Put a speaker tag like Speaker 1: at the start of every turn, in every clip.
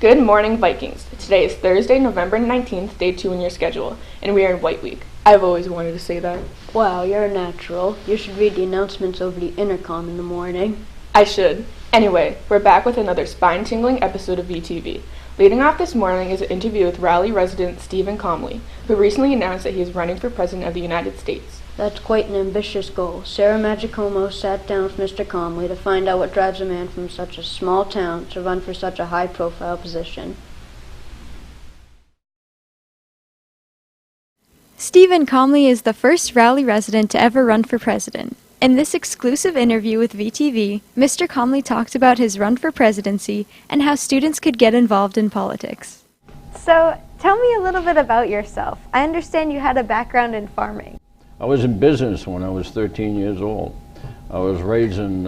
Speaker 1: Good morning, Vikings. Today is Thursday, November 19th, day 2 in your schedule, and we are in White Week. I've always wanted to say that.
Speaker 2: Wow, you're a natural. You should read the announcements over the intercom in the morning.
Speaker 1: I should. Anyway, we're back with another spine-tingling episode of VTV. Leading off this morning is an interview with Raleigh resident Stephen Comley, who recently announced that he is running for President of the United States.
Speaker 2: That's quite an ambitious goal. Sarah Magicomo sat down with Mr. Comley to find out what drives a man from such a small town to run for such a high-profile position.
Speaker 3: Stephen Comley is the first Raleigh resident to ever run for president. In this exclusive interview with VTV, Mr. Comley talked about his run for presidency and how students could get involved in politics.
Speaker 4: So, tell me a little bit about yourself. I understand you had a background in farming.
Speaker 5: I was in business when I was 13 years old. I was raising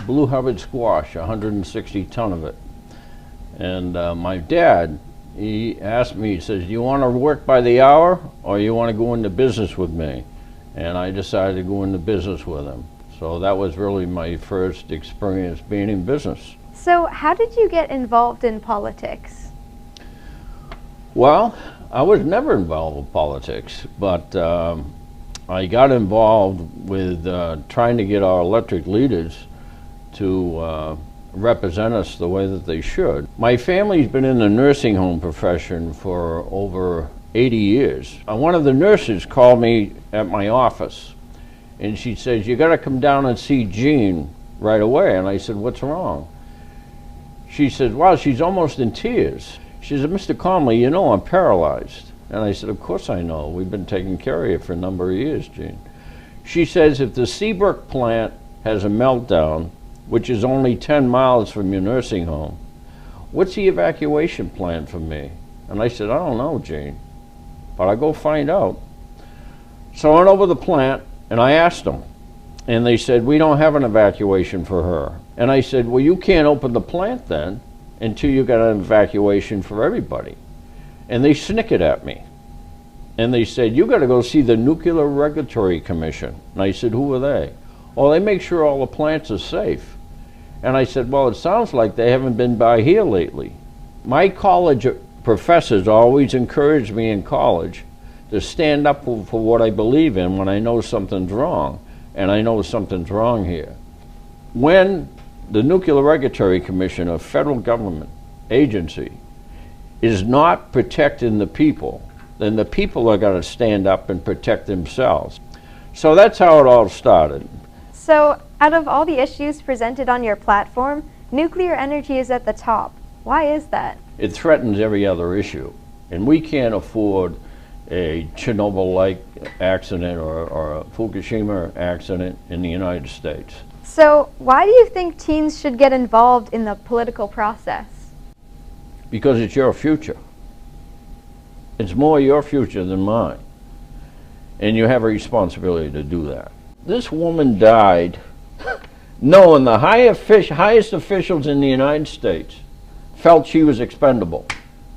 Speaker 5: blue Hubbard squash, 160 ton of it. And my dad, he asked me, he says, do you want to work by the hour or you want to go into business with me? And I decided to go into business with him. So that was really my first experience being in business.
Speaker 4: So how did you get involved in politics?
Speaker 5: Well, I was never involved with politics, but I got involved with trying to get our elected leaders to represent us the way that they should. My family's been in the nursing home profession for over 80 years. One of the nurses called me at my office and she says, you gotta come down and see Jean right away. And I said, what's wrong? She said, well, she's almost in tears. She said, Mr. Comley, you know I'm paralyzed. And I said, of course I know. We've been taking care of you for a number of years, Jean. She says, if the Seabrook plant has a meltdown, which is only 10 miles from your nursing home, what's the evacuation plan for me? And I said, I don't know, Jean, but I'll go find out. So I went over the plant and I asked them. And they said, we don't have an evacuation for her. And I said, well, you can't open the plant then until you got an evacuation for everybody. And they snickered at me. And they said, you got to go see the Nuclear Regulatory Commission. And I said, who are they? Well, they make sure all the plants are safe. And I said, well, it sounds like they haven't been by here lately. My college professors always encouraged me in college to stand up for what I believe in when I know something's wrong. And I know something's wrong here. When the Nuclear Regulatory Commission, a federal government agency, is not protecting the people, then the people are going to stand up and protect themselves. So that's how it all started.
Speaker 4: So, out of all the issues presented on your platform, nuclear energy is at the top. Why is that?
Speaker 5: It threatens every other issue. And we can't afford a Chernobyl-like accident or a Fukushima accident in the United States.
Speaker 4: So, why do you think teens should get involved in the political process?
Speaker 5: Because it's your future. It's more your future than mine. And you have a responsibility to do that. This woman died knowing the highest officials in the United States felt she was expendable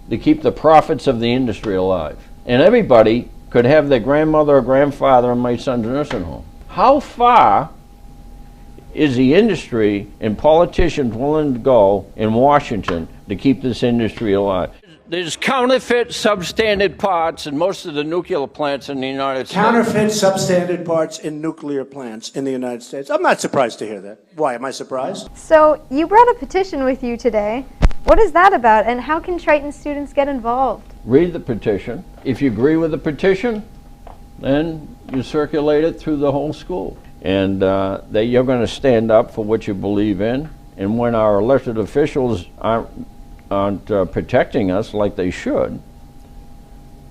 Speaker 5: to keep the profits of the industry alive. And everybody could have their grandmother or grandfather in my son's nursing home. How far is the industry and politicians willing to go in Washington to keep this industry alive? There's counterfeit substandard parts in most of the nuclear plants in the United States.
Speaker 6: Counterfeit substandard parts in nuclear plants in the United States. I'm not surprised to hear that. Why, am I surprised?
Speaker 4: So, you brought a petition with you today. What is that about, and how can Triton students get involved?
Speaker 5: Read the petition. If you agree with the petition, then you circulate it through the whole school. And that you're going to stand up for what you believe in. And when our elected officials aren't protecting us like they should,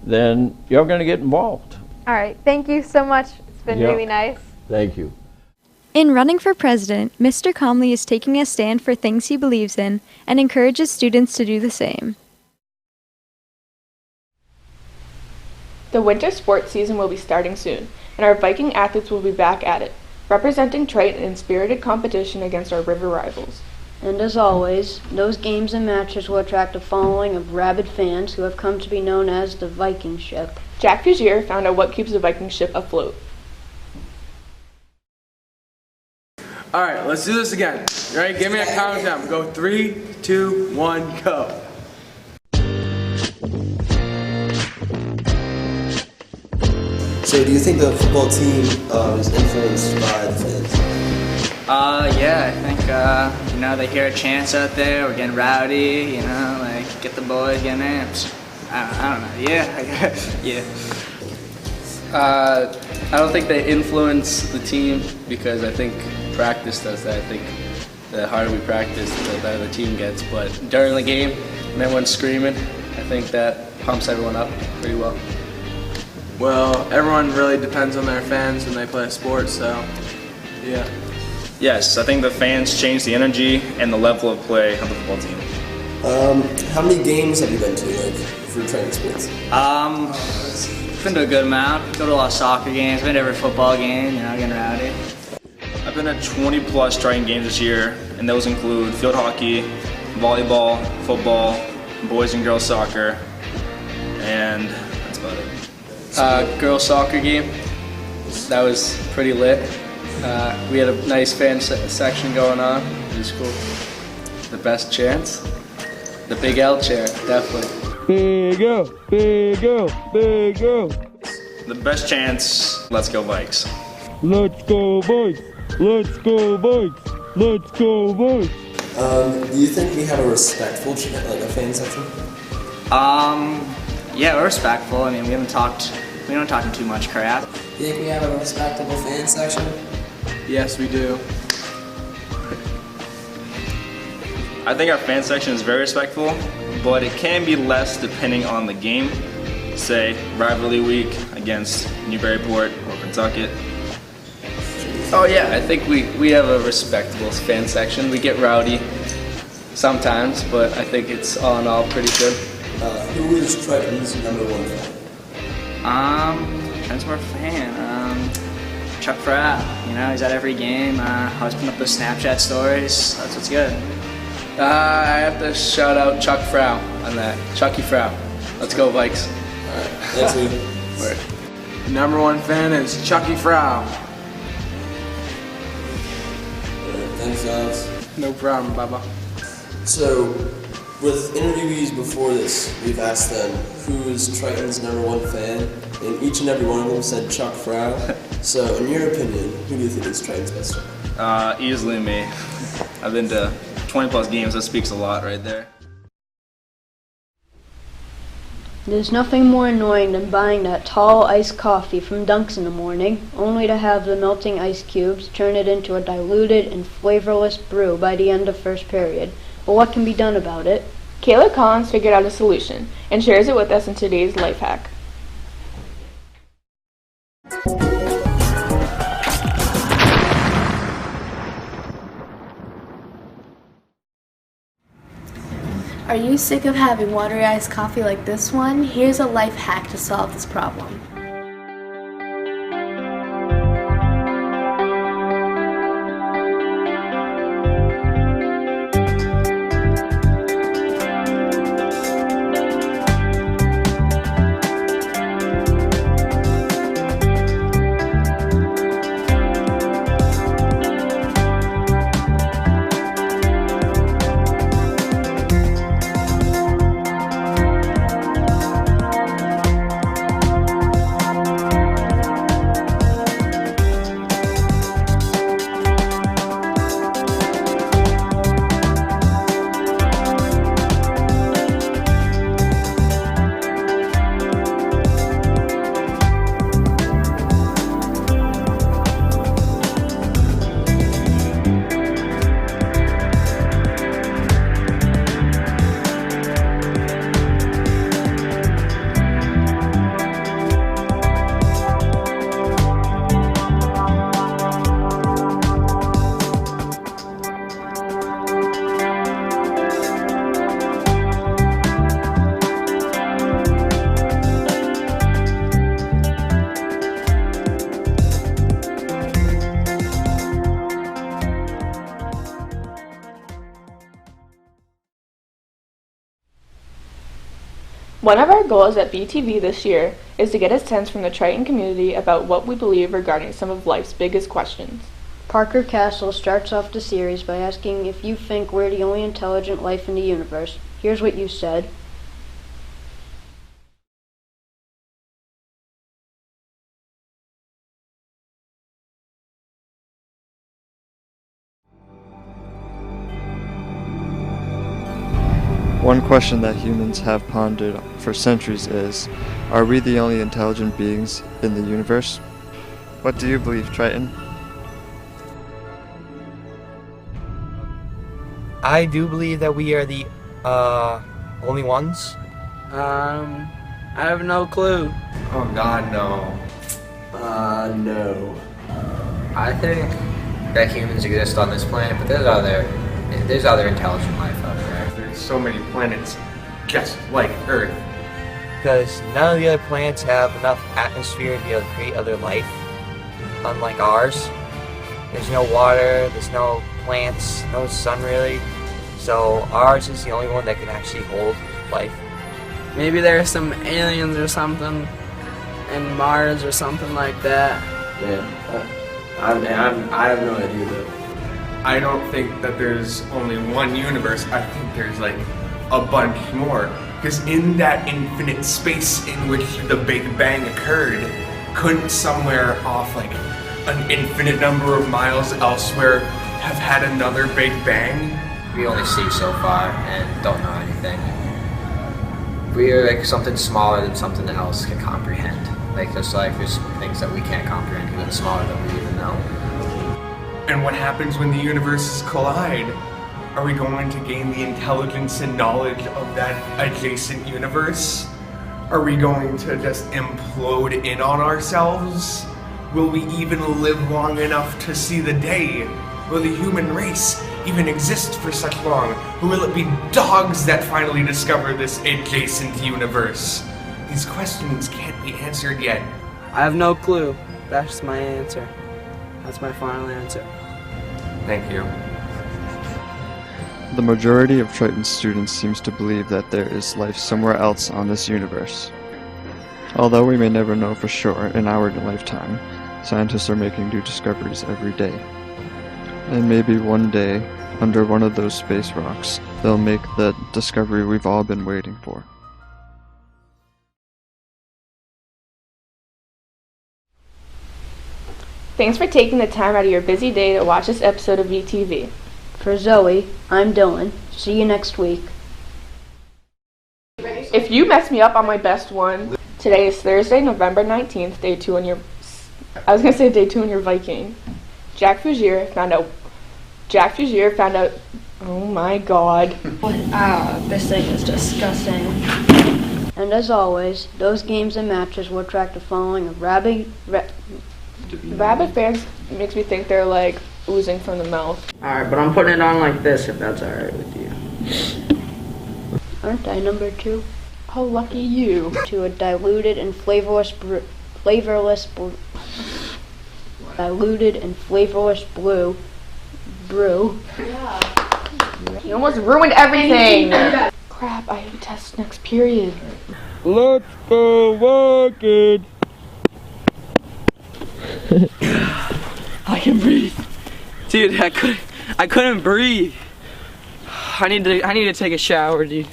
Speaker 5: then you're going to get involved.
Speaker 4: All right. Thank you so much. It's been really nice.
Speaker 5: Thank you.
Speaker 3: In running for president, Mr. Comley is taking a stand for things he believes in and encourages students to do the same.
Speaker 1: The winter sports season will be starting soon, and our Viking athletes will be back at it, representing Triton in spirited competition against our river rivals.
Speaker 2: And as always, those games and matches will attract a following of rabid fans who have come to be known as the Viking Ship.
Speaker 1: Jack Fugier found out what keeps the Viking ship afloat.
Speaker 7: All right, let's do this again. All right, give me a countdown. Go 3, 2, 1, go.
Speaker 8: So do you think the football team is influenced by the fans?
Speaker 9: Yeah, I think, they hear a chance out there, we're getting rowdy, like, get the boys getting amped. I don't know, yeah, yeah.
Speaker 7: I don't think they influence the team because I think practice does that. I think the harder we practice, the better the team gets. But during the game, when everyone's screaming, I think that pumps everyone up pretty well.
Speaker 10: Well, everyone really depends on their fans when they play a sport, so yeah.
Speaker 11: Yes, I think the fans change the energy and the level of play of the football team.
Speaker 8: How many games have you been to, like, for training sports?
Speaker 9: Been to a good amount. Go to a lot of soccer games. Been to every football game. Getting rowdy.
Speaker 11: I've been at 20 plus training games this year, and those include field hockey, volleyball, football, boys and girls soccer, and that's about it.
Speaker 7: Girls soccer game, that was pretty lit. We had a nice fan section going on. It was cool. The best chants? The Big L chant, definitely.
Speaker 12: Big L, Big L, Big L.
Speaker 11: The best chance, let's go Vikes.
Speaker 12: Let's go Vikes, let's go Vikes, let's go Vikes.
Speaker 8: Do you think we have a respectful chant, like a fan section?
Speaker 9: Yeah, we're respectful. I mean, we don't talk too much crap.
Speaker 13: You think we have a respectable fan section?
Speaker 10: Yes, we do.
Speaker 11: I think our fan section is very respectful, but it can be less depending on the game. Say, rivalry week against Newburyport or Pentucket.
Speaker 7: Oh yeah, I think we have a respectable fan section. We get rowdy sometimes, but I think it's all in all pretty good.
Speaker 8: Who is Triton's #1 fan?
Speaker 9: Transfer fan. Chuck Frau. He's at every game. Always putting up those Snapchat stories. That's what's good.
Speaker 7: I have to shout out Chuck Frau on that. Chucky Frau. Let's go Vikes.
Speaker 8: Alright, thanks, Luke.
Speaker 10: #1 fan is Chucky Frau.
Speaker 8: Thanks, Alex.
Speaker 10: No problem, Baba.
Speaker 8: So, with interviewees before this, we've asked them who is Triton's #1 fan, and each and every one of them said Chuck Frau. So, in your opinion, who do you think is Triton's best fan?
Speaker 11: Easily me. I've been to 20 plus games, that speaks a lot right there.
Speaker 2: There's nothing more annoying than buying that tall iced coffee from Dunk's in the morning, only to have the melting ice cubes turn it into a diluted and flavorless brew by the end of first period. But what can be done about it?
Speaker 1: Kayla Collins figured out a solution and shares it with us in today's life hack.
Speaker 14: Are you sick of having watery iced coffee like this one? Here's a life hack to solve this problem.
Speaker 1: One of our goals at VTV this year is to get a sense from the Triton community about what we believe regarding some of life's biggest questions.
Speaker 2: Parker Castle starts off the series by asking if you think we're the only intelligent life in the universe. Here's what you said.
Speaker 15: One question that humans have pondered for centuries is, are we the only intelligent beings in the universe? What do you believe, Triton?
Speaker 16: I do believe that we are the only ones.
Speaker 10: I have no clue.
Speaker 17: Oh God, no.
Speaker 8: No.
Speaker 17: I think that humans exist on this planet, but there's other intelligent life out there.
Speaker 18: There's so many planets just like Earth.
Speaker 16: Because none of the other planets have enough atmosphere to be able to create other life, unlike ours. There's no water, there's no plants, no sun really. So ours is the only one that can actually hold life.
Speaker 10: Maybe there's some aliens or something in Mars or something like that.
Speaker 8: Yeah, I have no idea though.
Speaker 18: I don't think that there's only one universe. I think there's like a bunch more. Because in that infinite space in which the Big Bang occurred, couldn't somewhere off like an infinite number of miles elsewhere have had another Big Bang?
Speaker 17: We only see so far and don't know anything. We are like something smaller than something else can comprehend. Like there's things that we can't comprehend even smaller than we even know.
Speaker 18: And what happens when the universes collide? Are we going to gain the intelligence and knowledge of that adjacent universe? Are we going to just implode in on ourselves? Will we even live long enough to see the day? Will the human race even exist for such long? Or will it be dogs that finally discover this adjacent universe? These questions can't be answered yet.
Speaker 10: I have no clue. That's my answer. That's my final answer.
Speaker 18: Thank you.
Speaker 15: The majority of Triton students seems to believe that there is life somewhere else on this universe. Although we may never know for sure in our lifetime, scientists are making new discoveries every day. And maybe one day, under one of those space rocks, they'll make the discovery we've all been waiting for.
Speaker 1: Thanks for taking the time out of your busy day to watch this episode of VTV.
Speaker 2: For Zoe, I'm Dylan. See you next week.
Speaker 1: If you mess me up on my best one, today is Thursday, November 19th, day 2 on your... I was going to say day 2 on your Viking. Jack Fugier found out... Oh my god.
Speaker 2: This thing is disgusting. And as always, those games and matches will attract the following of rabid
Speaker 1: fans makes me think they're like oozing from the mouth.
Speaker 10: Alright, but I'm putting it on like this if that's alright with you.
Speaker 2: Aren't I number 2?
Speaker 1: How lucky you.
Speaker 2: To a diluted and flavorless brew.
Speaker 1: Yeah. You almost ruined everything. Crap, I have a test next period.
Speaker 12: Let's go walking.
Speaker 10: I can breathe. Dude, I couldn't breathe. I need to take a shower, dude.